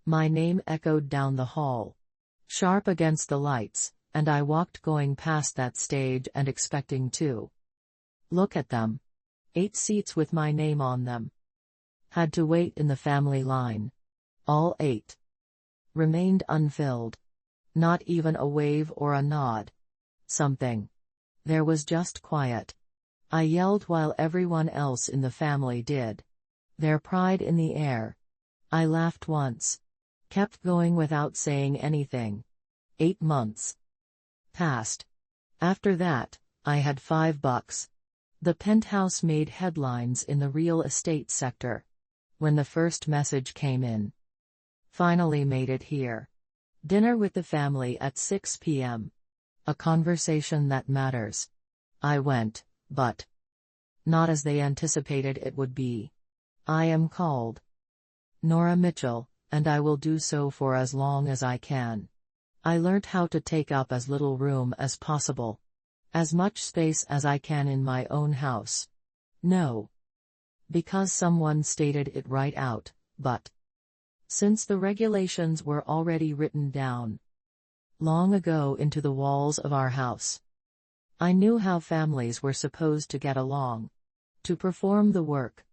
My name echoed down the hall, sharp against the lights, and I walked going past that stage and expecting to look at them. 8 seats with my name on them. Had to wait in the family line. All 8 remained unfilled. Not even a wave or a nod. Something. There was just quiet. I yelled while everyone else in the family did. Their pride in the air. I laughed once. Kept going without saying anything. 8 months passed. After that, I had $5. The Penthouse made headlines in the real estate sector. When the first message came in. Finally made it here. Dinner with the family at 6 p.m. A conversation that matters. I went, but not as they anticipated it would be. I am called Nora Mitchell, and I will do so for as long as I can. I learnt how to take up as little room as possible. As much space as I can in my own house. No. Because someone stated it right out, but since the regulations were already written down long ago into the walls of our house, I knew how families were supposed to get along. To perform the work.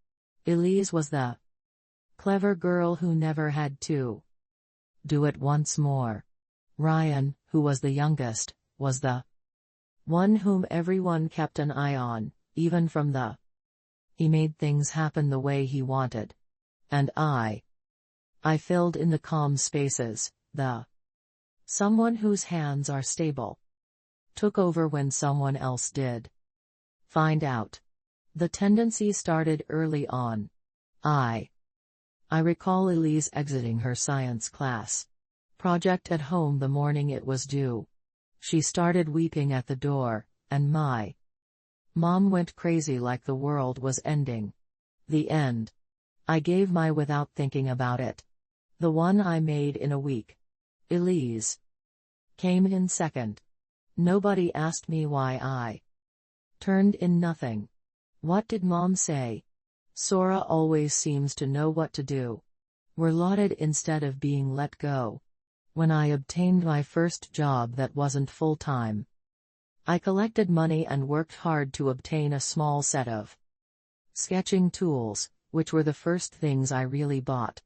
Elise was the clever girl who never had to do it once more. Ryan, who was the youngest, was the one whom everyone kept an eye on, even from the he made things happen the way he wanted. And I filled in the calm spaces, the someone whose hands are stable. Took over when someone else did. Find out. The tendency started early on. I recall Elise exiting her science class project at home the morning it was due. She started weeping at the door, and my mom went crazy like the world was ending. The end. I gave my without thinking about it. The one I made in a week. Elise came in second. Nobody asked me why I turned in nothing. What did Mom say? Sora always seems to know what to do. We're lauded instead of being let go. When I obtained my first job that wasn't full-time, I collected money and worked hard to obtain a small set of sketching tools, which were the first things I really bought.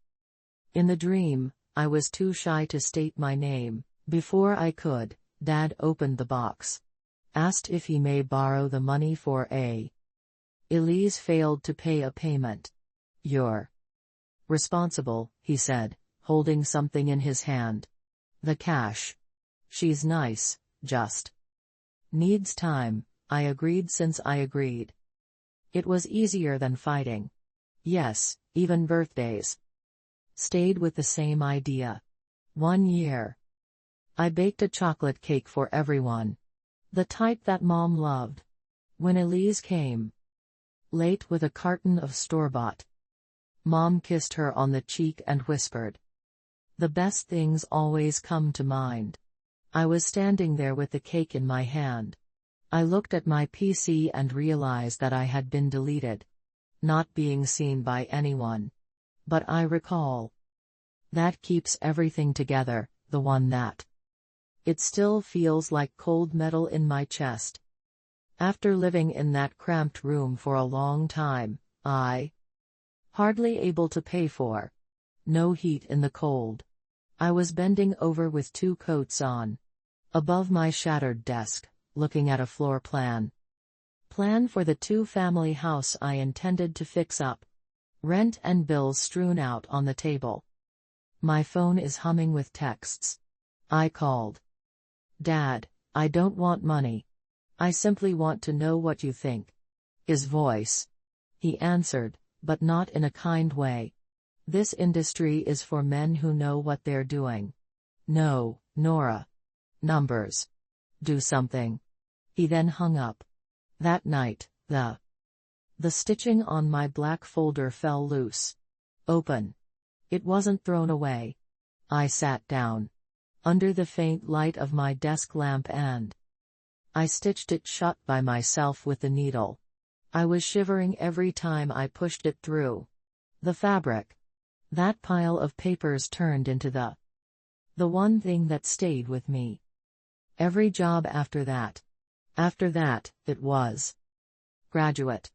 In the dream, I was too shy to state my name. Before I could, Dad opened the box. Asked if he may borrow the money for a Elise failed to pay a payment. You're responsible, he said, holding something in his hand. The cash. She's nice, just needs time, I agreed since I agreed. It was easier than fighting. Yes, even birthdays. Stayed with the same idea. 1 year. I baked a chocolate cake for everyone. The type that Mom loved. When Elise came late with a carton of store-bought, Mom kissed her on the cheek and whispered, "The best things always come to mind." I was standing there with the cake in my hand. I looked at my PC and realized that I had been deleted. Not being seen by anyone. But I recall. That keeps everything together, the one that. It still feels like cold metal in my chest. After living in that cramped room for a long time, I hardly able to pay for. No heat in the cold. I was bending over with 2 coats on. Above my shattered desk, looking at a floor plan. Plan for the 2-family house I intended to fix up. Rent and bills strewn out on the table. My phone is humming with texts. I called. Dad, I don't want money. I simply want to know what you think. His voice. He answered, but not in a kind way. This industry is for men who know what they're doing. No, Nora. Numbers. Do something. He then hung up. That night, the stitching on my black folder fell loose. Open. It wasn't thrown away. I sat down. Under the faint light of my desk lamp and I stitched it shut by myself with the needle. I was shivering every time I pushed it through the fabric. That pile of papers turned into the one thing that stayed with me. Every job after that, it was graduate.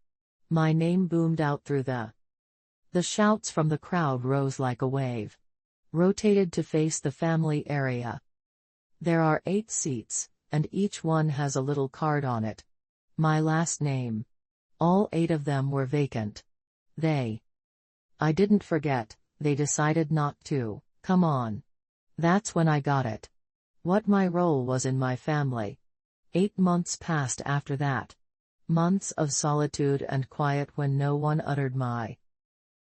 My name boomed out through the shouts from the crowd rose like a wave. Rotated to face the family area. There are 8 seats, and each one has a little card on it. My last name. All 8 of them were vacant. I didn't forget, they decided not to. Come on. That's when I got it. What my role was in my family. 8 months passed after that. Months of solitude and quiet when no one uttered my.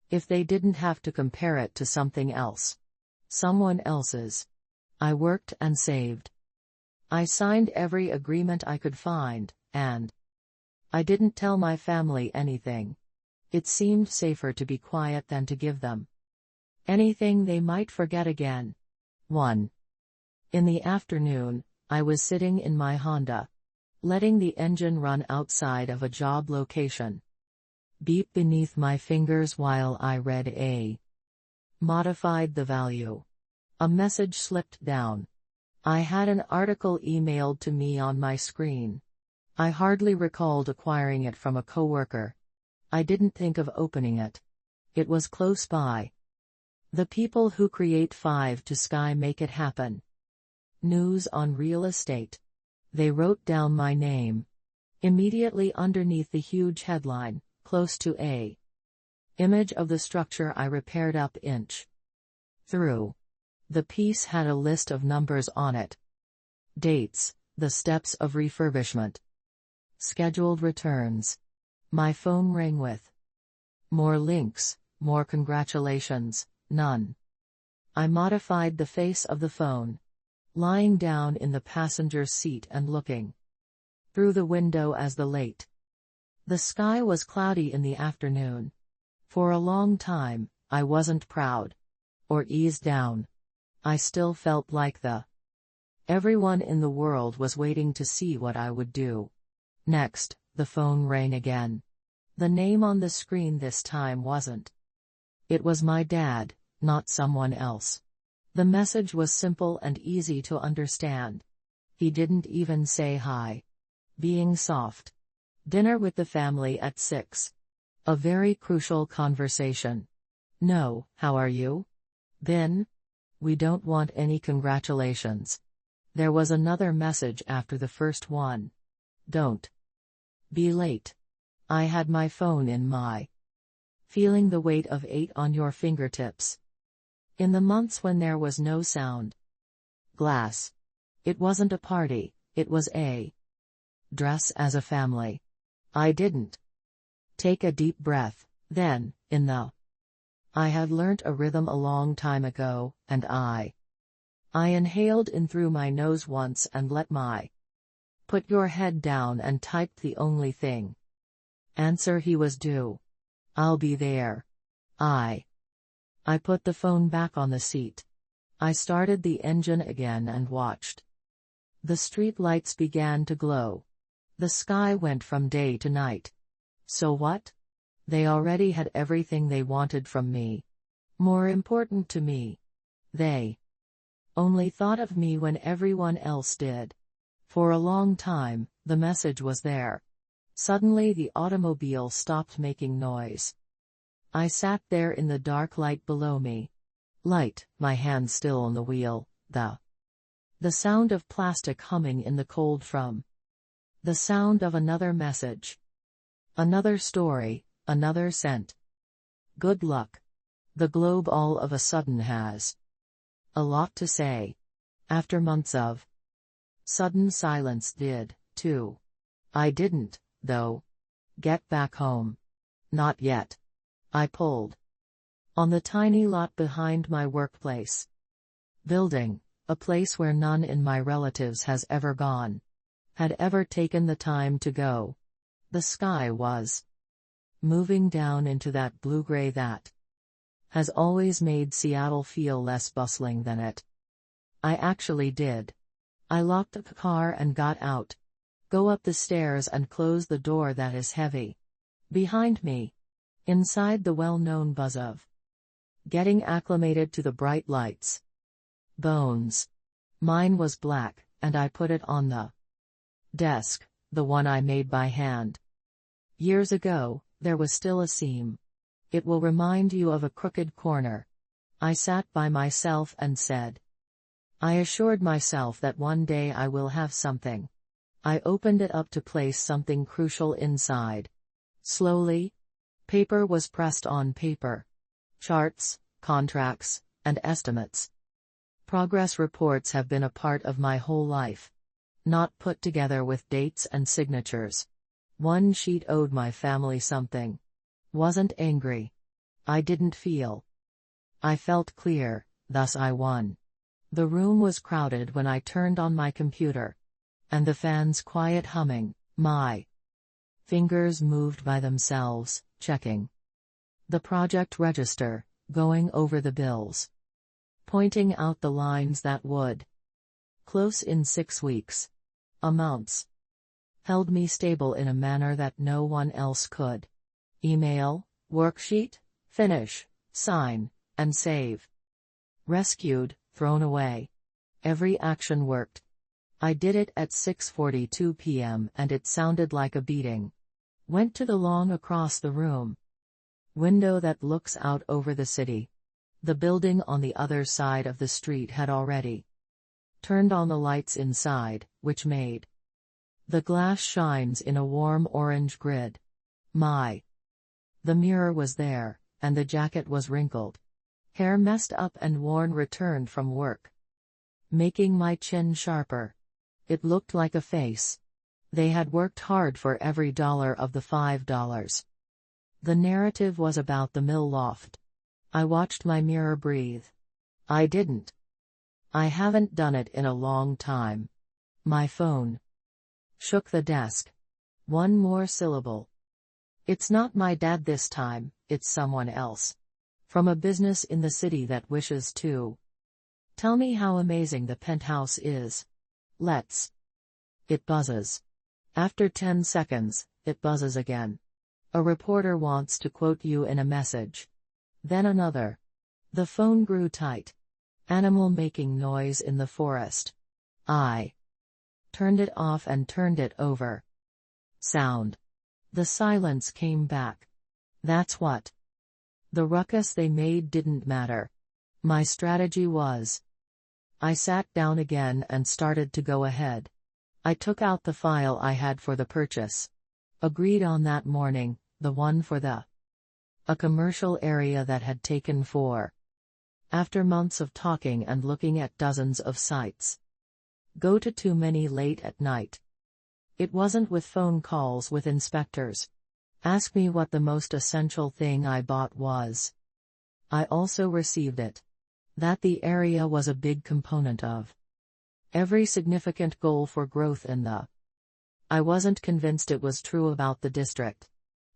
If they didn't have to compare it to something else. Someone else's. I worked and saved. I signed every agreement I could find, and I didn't tell my family anything. It seemed safer to be quiet than to give them anything they might forget again. 1. In the afternoon, I was sitting in my Honda, letting the engine run outside of a job location. Beep beneath my fingers while I read modified the value. A message slipped down. I had an article emailed to me on my screen. I hardly recalled acquiring it from a coworker. I didn't think of opening it. It was close by. The people who create 5 to Sky make it happen. News on real estate. They wrote down my name. Immediately underneath the huge headline, close to a image of the structure I repaired up inch through. The piece had a list of numbers on it. Dates, the steps of refurbishment. Scheduled returns. My phone rang with more links, more congratulations, none. I modified the face of the phone, lying down in the passenger seat and looking through the window as the sky was cloudy in the afternoon. For a long time, I wasn't proud or eased down. I still felt like everyone in the world was waiting to see what I would do. Next, the phone rang again. The name on the screen this time wasn't. It was my dad, not someone else. The message was simple and easy to understand. He didn't even say hi. Being soft. Dinner with the family at 6. A very crucial conversation. No, how are you? Been? We don't want any congratulations. There was another message after the first one. Don't be late. I had my phone in my. Feeling the weight of 8 on your fingertips. In the months when there was no sound. Glass. It wasn't a party, it was a dress as a family. I didn't take a deep breath, then, I had learnt a rhythm a long time ago, and I inhaled in through my nose once and let my put your head down and typed the only thing. Answer he was due. I'll be there. I put the phone back on the seat. I started the engine again and watched. The street lights began to glow. The sky went from day to night. So what? They already had everything they wanted from me. More important to me. They only thought of me when everyone else did. For a long time, the message was there. Suddenly the automobile stopped making noise. I sat there in the dark light below me. Light, my hand still on the wheel, the sound of plastic humming in the cold from the sound of another message. Another story, another scent. Good luck. The globe all of a sudden has a lot to say. After months of sudden silence did, too. I didn't, though, get back home. Not yet. I pulled on the tiny lot behind my workplace building, a place where none in my relatives has ever gone, had ever taken the time to go. The sky was moving down into that blue-gray that has always made Seattle feel less bustling than it I actually did. I locked the car and got out. Go up the stairs and close the door that is heavy behind me. Inside the well-known buzz of Getting acclimated to the bright lights. Bones. Mine was black, and I put it on the desk, the one I made by hand. Years ago, there was still a seam. It will remind you of a crooked corner. I sat by myself and said. I assured myself that one day I will have something. I opened it up to place something crucial inside. Slowly, paper was pressed on paper. Charts, contracts, and estimates. Progress reports have been a part of my whole life. Not put together with dates and signatures. One sheet owed my family something. Wasn't angry. I didn't feel. I felt clear, thus I won. The room was crowded when I turned on my computer. And the fans quiet humming, my fingers moved by themselves, checking the project register, going over the bills. Pointing out the lines that would close in 6 weeks. Amounts. Held me stable in a manner that no one else could. Email, worksheet, finish, sign, and save. Rescued, thrown away. Every action worked. I did it at 6:42 p.m. and it sounded like a beating. Went to the lawn across the room. Window that looks out over the city. The building on the other side of the street had already turned on the lights inside, which made the glass shines in a warm orange grid. The mirror was there, and the jacket was wrinkled. Hair messed up and worn returned from work. Making my chin sharper. It looked like a face. They had worked hard for every dollar of the $5. The narrative was about the mill loft. I watched my mirror breathe. I didn't. I haven't done it in a long time. My phone shook the desk. One more syllable. It's not my dad this time, it's someone else. From a business in the city that wishes to tell me how amazing the penthouse is. Let's. It buzzes. After 10 seconds, it buzzes again. A reporter wants to quote you in a message. Then another. The phone grew tight. Animal making noise in the forest. I turned it off and turned it over. Sound. The silence came back. That's what. The ruckus they made didn't matter. My strategy was. I sat down again and started to go ahead. I took out the file I had for the purchase. Agreed on that morning, the one for a commercial area that had taken 4. After months of talking and looking at dozens of sites. Go to too many late at night. It wasn't with phone calls with inspectors. Ask me what the most essential thing I bought was. I also received it. That the area was a big component of every significant goal for growth in the. I wasn't convinced it was true about the district.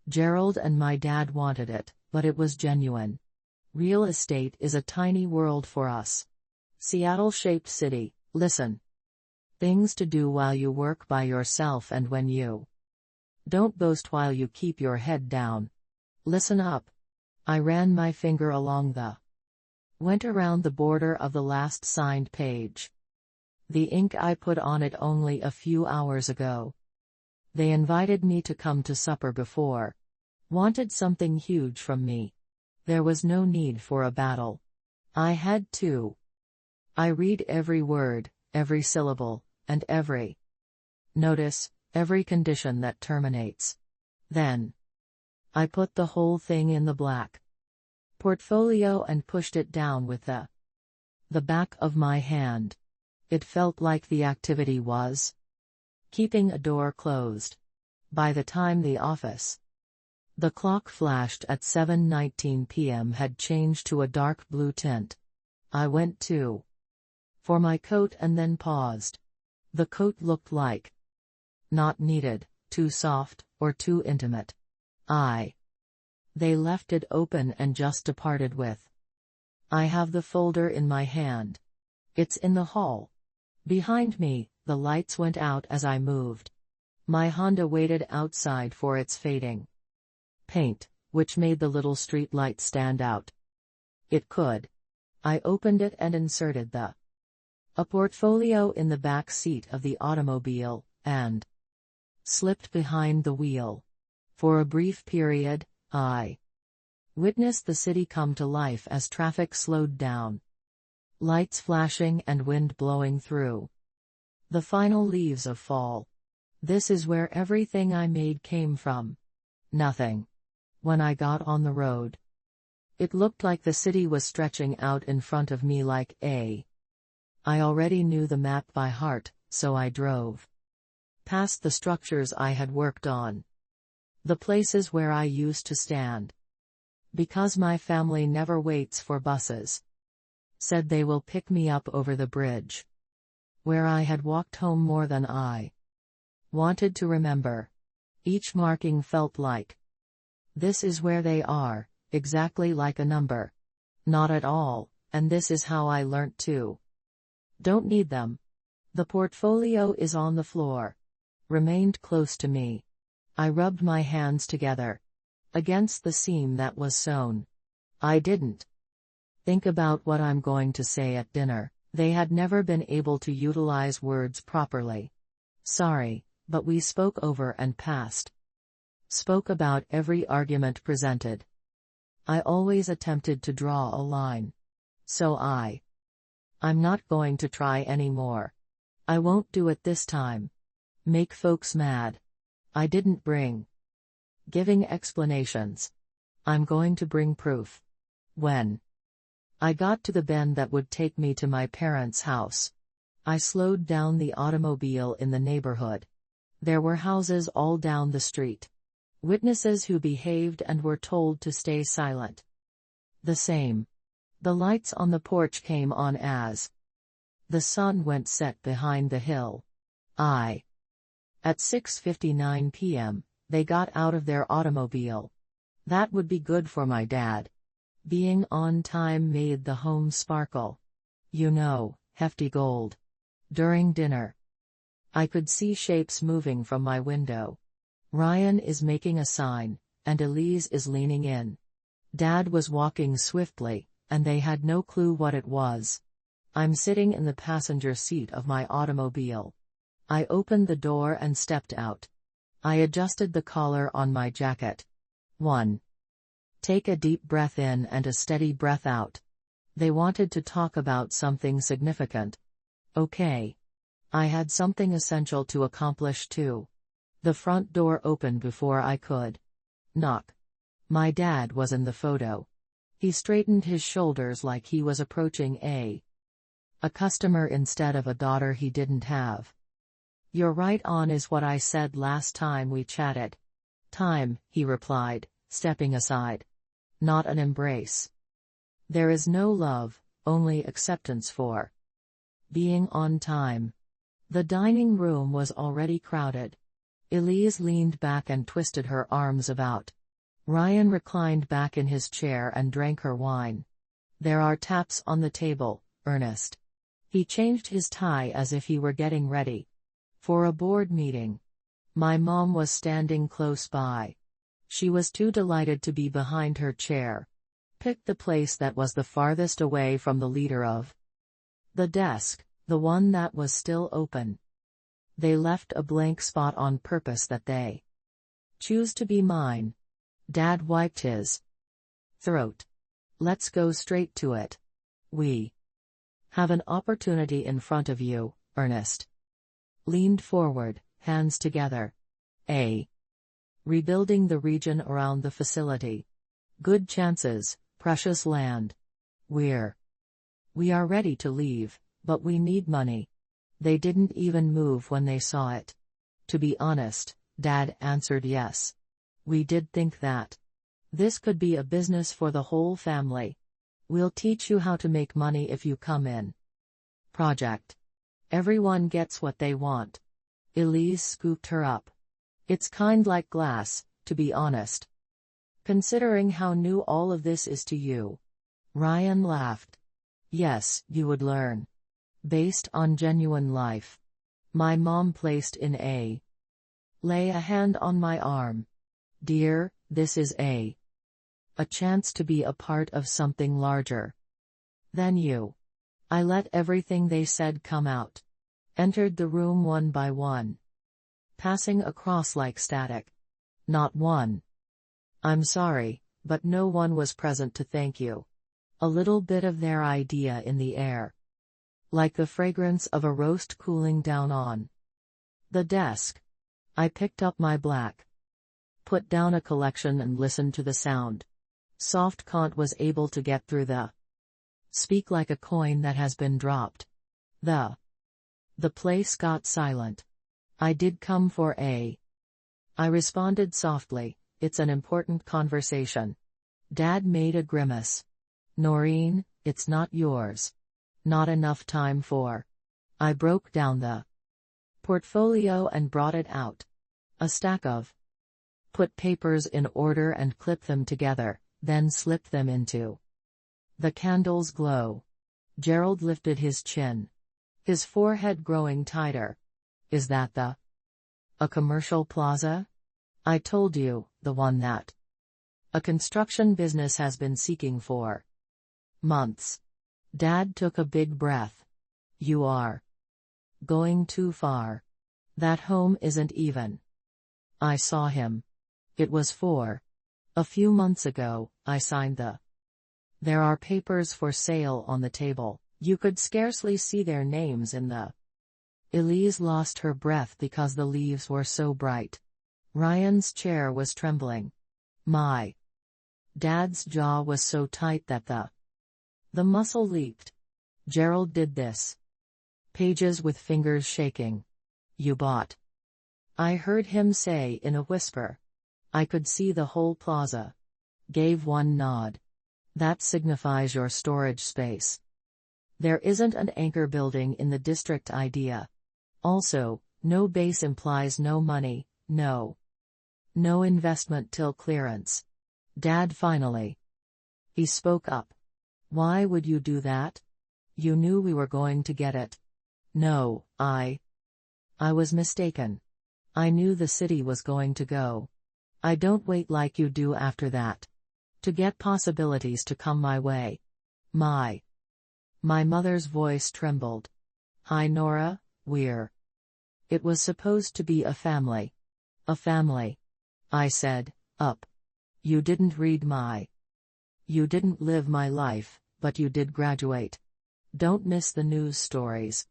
Gerald and my dad wanted it, but it was genuine. Real estate is a tiny world for us. Seattle-shaped city, listen. Things to do while you work by yourself and when you don't boast while you keep your head down. Listen up. I ran my finger along the. Went around the border of the last signed page. The ink I put on it only a few hours ago. They invited me to come to supper before. Wanted something huge from me. There was no need for a battle. I had to. I read every word, every syllable, and every notice, every condition that terminates. Then I put the whole thing in the black portfolio and pushed it down with the back of my hand. It felt like the activity was keeping a door closed. By the time the office. The clock flashed at 7:19 p.m. had changed to a dark blue tint. I went to for my coat and then paused. The coat looked like not needed, too soft, or too intimate. They left it open and just departed with. I have the folder in my hand. It's in the hall. Behind me, the lights went out as I moved. My Honda waited outside for its fading paint, which made the little street light stand out. It could. I opened it and inserted a portfolio in the back seat of the automobile, and slipped behind the wheel. For a brief period, I witnessed the city come to life as traffic slowed down. Lights flashing and wind blowing through the final leaves of fall. This is where everything I made came from. Nothing. When I got on the road, it looked like the city was stretching out in front of me like I already knew the map by heart, so I drove past the structures I had worked on, the places where I used to stand. Because my family never waits for buses. Said they will pick me up over the bridge, where I had walked home more than I wanted to remember. Each marking felt like, this is where they are, exactly like a number. Not at all, and this is how I learnt to. Don't need them. The portfolio is on the floor. Remained close to me. I rubbed my hands together against the seam that was sewn. I didn't think about what I'm going to say at dinner. They had never been able to utilize words properly. Sorry, but we spoke over and past. Spoke about every argument presented. I always attempted to draw a line. So I'm not going to try anymore. I won't do it this time. Make folks mad. I didn't bring giving explanations. I'm going to bring proof. When I got to the bend that would take me to my parents' house, I slowed down the automobile in the neighborhood. There were houses all down the street. Witnesses who behaved and were told to stay silent. The same. The lights on the porch came on as the sun went set behind the hill. At 6:59 p.m., they got out of their automobile. That would be good for my dad. Being on time made the home sparkle. You know, hefty gold. During dinner, I could see shapes moving from my window. Ryan is making a sign, and Elise is leaning in. Dad was walking swiftly, and they had no clue what it was. I'm sitting in the passenger seat of my automobile. I opened the door and stepped out. I adjusted the collar on my jacket. 1. Take a deep breath in and a steady breath out. They wanted to talk about something significant. Okay. I had something essential to accomplish too. The front door opened before I could knock. My dad was in the photo. He straightened his shoulders like he was approaching a customer instead of a daughter he didn't have. You're right on is what I said last time we chatted. Time, he replied, stepping aside. Not an embrace. There is no love, only acceptance for being on time. The dining room was already crowded. Elise leaned back and twisted her arms about. Ryan reclined back in his chair and drank her wine. There are taps on the table, Ernest. He changed his tie as if he were getting ready for a board meeting. My mom was standing close by. She was too delighted to be behind her chair. Picked the place that was the farthest away from the leader of the desk, the one that was still open. They left a blank spot on purpose that they choose to be mine. Dad wiped his throat. Let's go straight to it. We have an opportunity in front of you, Ernest. Leaned forward, hands together. Rebuilding the region around the facility. Good chances, precious land. We are ready to leave, but we need money. They didn't even move when they saw it. To be honest, Dad answered yes. We did think that this could be a business for the whole family. We'll teach you how to make money if you come in. Project. Everyone gets what they want. Elise scooped her up. It's kind like glass, to be honest. Considering how new all of this is to you. Ryan laughed. Yes, you would learn. Based on genuine life. My mom placed in lay a hand on my arm. Dear, this is A chance to be a part of something larger than you. I let everything they said come out. Entered the room one by one. Passing across like static. Not one. I'm sorry, but no one was present to thank you. A little bit of their idea in the air. Like the fragrance of a roast cooling down on the desk. I picked up my black. Put down a collection and listened to the sound. Soft Kant was able to get through the speak like a coin that has been dropped. The place got silent. I did come for a. I responded softly, it's an important conversation. Dad made a grimace. Noreen, it's not yours. Not enough time for. I broke down the portfolio and brought it out. A stack of. Put papers in order and clip them together, then slip them into. The candles glow. Gerald lifted his chin. His forehead growing tighter. Is that a commercial plaza? I told you, the one that a construction business has been seeking for months. Dad took a big breath. You are going too far. That home isn't even. I saw him. It was a few months ago, I signed the. There are papers for sale on the table. You could scarcely see their names in the. Elise lost her breath because the leaves were so bright. Ryan's chair was trembling. My dad's jaw was so tight that the muscle leaped. Gerald did this. Pages with fingers shaking. You bought. I heard him say in a whisper. I could see the whole plaza. Gave one nod. That signifies your storage space. There isn't an anchor building in the district idea. Also, no base implies no money, no investment till clearance. Dad finally. He spoke up. Why would you do that? You knew we were going to get it. No, I was mistaken. I knew the city was going to go. I don't wait like you do after that. To get possibilities to come my way. My mother's voice trembled. Hi Nora, we're. It was supposed to be a family. A family. I said, up. You didn't read my. You didn't live my life, but you did graduate. Don't miss the news stories.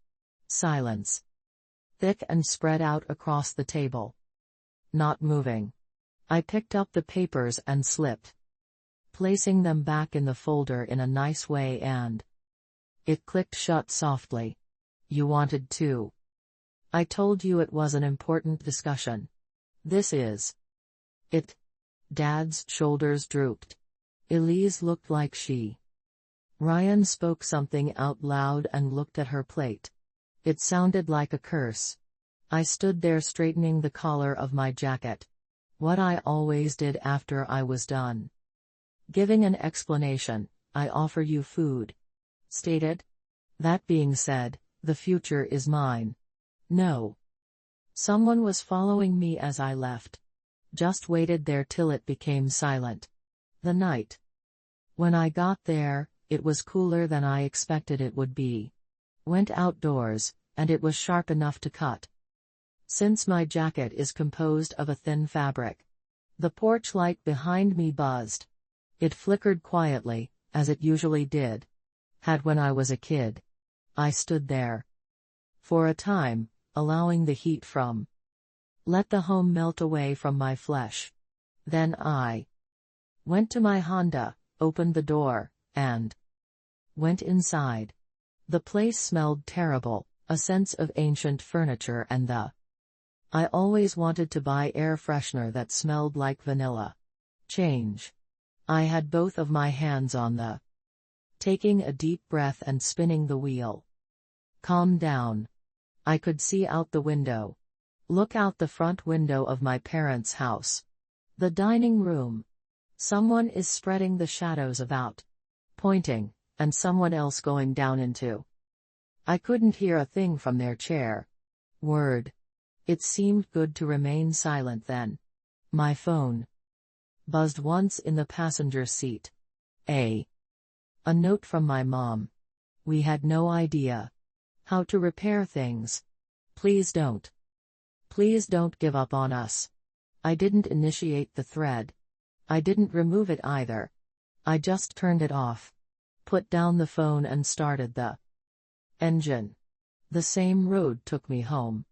Silence. Thick and spread out across the table. Not moving. I picked up the papers and slipped. Placing them back in the folder in a nice way and. It clicked shut softly. You wanted to. I told you it was an important discussion. This is. It. Dad's shoulders drooped. Elise looked like she. Ryan spoke something out loud and looked at her plate. It sounded like a curse. I stood there straightening the collar of my jacket. What I always did after I was done. Giving an explanation, I offer you food. Stated. That being said, the future is mine. No. Someone was following me as I left. Just waited there till it became silent. The night. When I got there, it was cooler than I expected it would be. Went outdoors, and it was sharp enough to cut. Since my jacket is composed of a thin fabric. The porch light behind me buzzed. It flickered quietly, as it usually did. Had when I was a kid. I stood there. For a time, allowing the heat from. Let the home melt away from my flesh. Then I. Went to my Honda, opened the door, and. Went inside. The place smelled terrible, a sense of ancient furniture and the. I always wanted to buy air freshener that smelled like vanilla. Change. I had both of my hands on the. Taking a deep breath and spinning the wheel. Calm down. I could see out the window. Look out the front window of my parents' house. The dining room. Someone is spreading the shadows about. Pointing, and someone else going down into. I couldn't hear a thing from their chair. Word. It seemed good to remain silent then. My phone. buzzed once in the passenger seat. A note from my mom. We had no idea how to repair things. Please don't. Please don't give up on us. I didn't initiate the thread. I didn't remove it either. I just turned it off, put down the phone and started the engine. The same road took me home.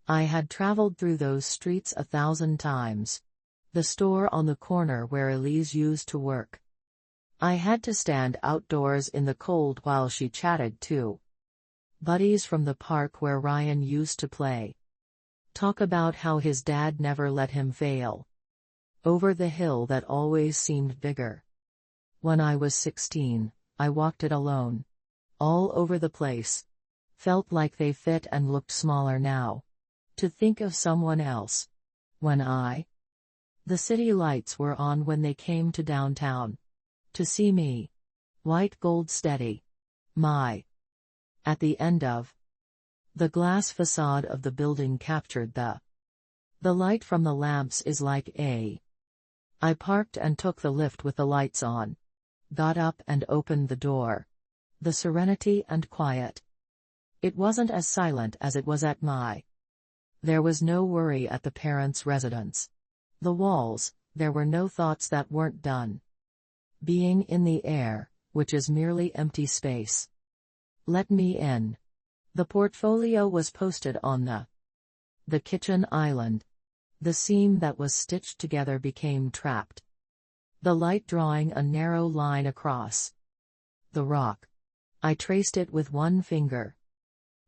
I had traveled through those streets 1,000 times. The store on the corner where Elise used to work. I had to stand outdoors in the cold while she chatted too. Buddies from the park where Ryan used to play. Talk about how his dad never let him fail. Over the hill that always seemed bigger. When I was 16, I walked it alone. All over the place. Felt like they fit and looked smaller now. To think of someone else. The city lights were on when they came to downtown. To see me. White gold steady. At the end of the glass facade of the building captured the light from the lamps is like I parked and took the lift with the lights on. Got up and opened the door. The serenity and quiet. It wasn't as silent as it was at There was no worry at the parents' residence. The walls, there were no thoughts that weren't done. Being in the air, which is merely empty space. Let me in. The portfolio was posted on the kitchen island. The seam that was stitched together became trapped. The light drawing a narrow line across the rock. I traced it with one finger.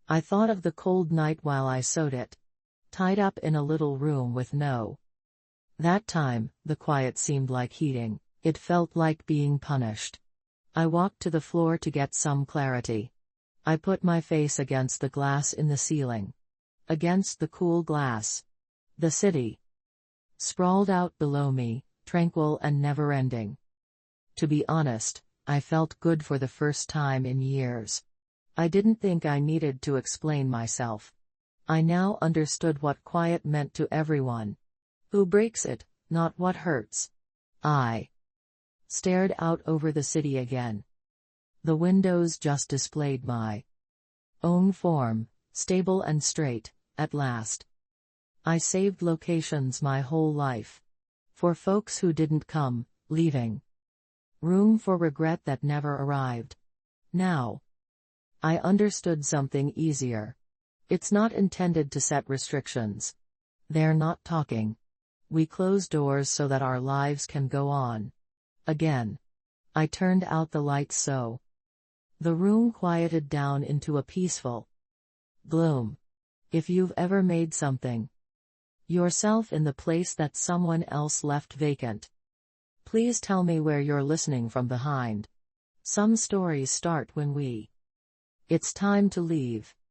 I thought of the cold night while I sewed it. Tied up in a little room with no. That time, the quiet seemed like heating, it felt like being punished. I walked to the floor to get some clarity. I put my face against the glass in the ceiling. Against the cool glass. The city sprawled out below me, tranquil and never-ending. To be honest, I felt good for the first time in years. I didn't think I needed to explain myself. I now understood what quiet meant to everyone. Who breaks it, not what hurts. I stared out over the city again. The windows just displayed my own form, stable and straight, at last. I saved locations my whole life. For folks who didn't come, leaving room for regret that never arrived. Now I understood something easier. It's not intended to set restrictions. They're not talking. We close doors so that our lives can go on. Again. I turned out the lights so the room quieted down into a peaceful gloom. If you've ever made something yourself in the place that someone else left vacant, please tell me where you're listening from behind. Some stories start when it's time to leave.